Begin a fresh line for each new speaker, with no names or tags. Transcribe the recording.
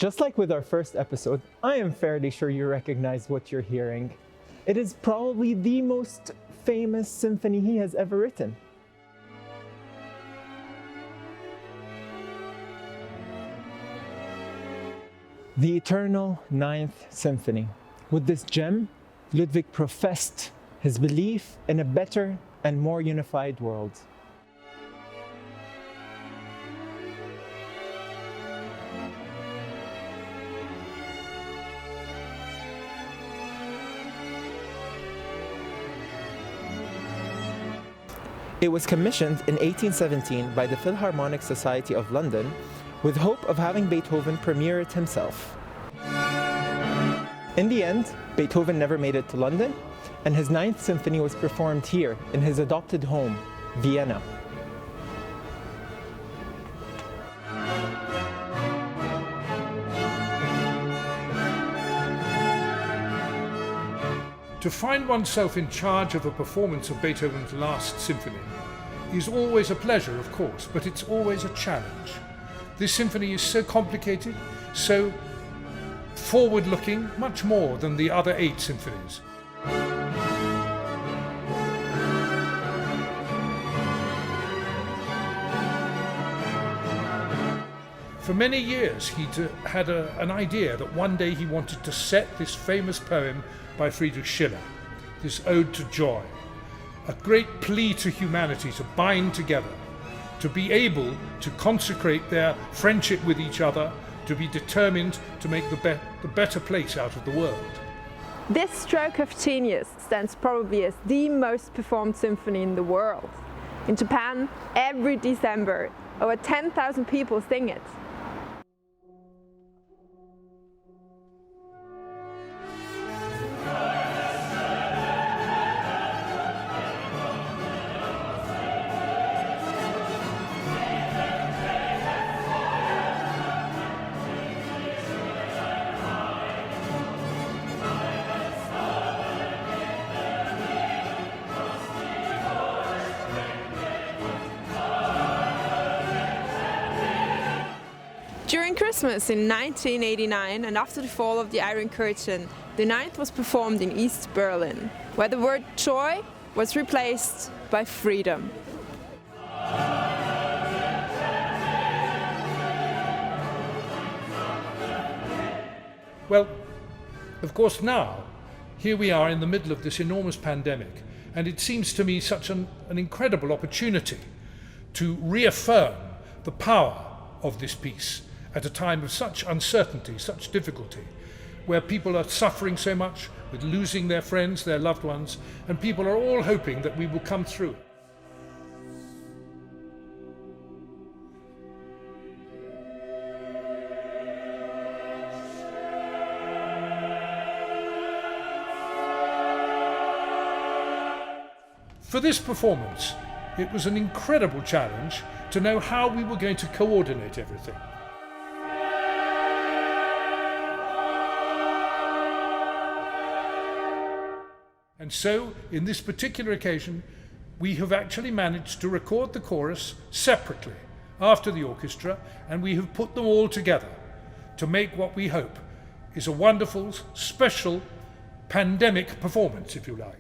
Just like with our first episode, I am fairly sure you recognize what you're hearing. It is probably the most famous symphony he has ever written. The eternal Ninth Symphony. With this gem, Ludwig professed his belief in a better and more unified world. It was commissioned in 1817 by the Philharmonic Society of London with hope of having Beethoven premiere it himself. In the end, Beethoven never made it to London, and his Ninth Symphony was performed here in his adopted home, Vienna.
To find oneself in charge of a performance of Beethoven's last symphony is always a pleasure, of course, but it's always a challenge. This symphony is so complicated, so forward-looking, much more than the other 8 symphonies. For many years he'd had an idea that one day he wanted to set this famous poem by Friedrich Schiller, this Ode to Joy, a great plea to humanity to bind together, to be able to consecrate their friendship with each other, to be determined to make the better place out of the world.
This stroke of genius stands probably as the most performed symphony in the world. In Japan, every December, over 10,000 people sing it. During Christmas in 1989 and after the fall of the Iron Curtain, the Ninth was performed in East Berlin, where the word joy was replaced by freedom.
Well, of course now, here we are in the middle of this enormous pandemic, and it seems to me such an incredible opportunity to reaffirm the power of this piece at a time of such uncertainty, such difficulty, where people are suffering so much with losing their friends, their loved ones, and people are all hoping that we will come through. For this performance, it was an incredible challenge to know how we were going to coordinate everything. And so, in this particular occasion, we have actually managed to record the chorus separately after the orchestra, and we have put them all together to make what we hope is a wonderful, special, pandemic performance, if you like.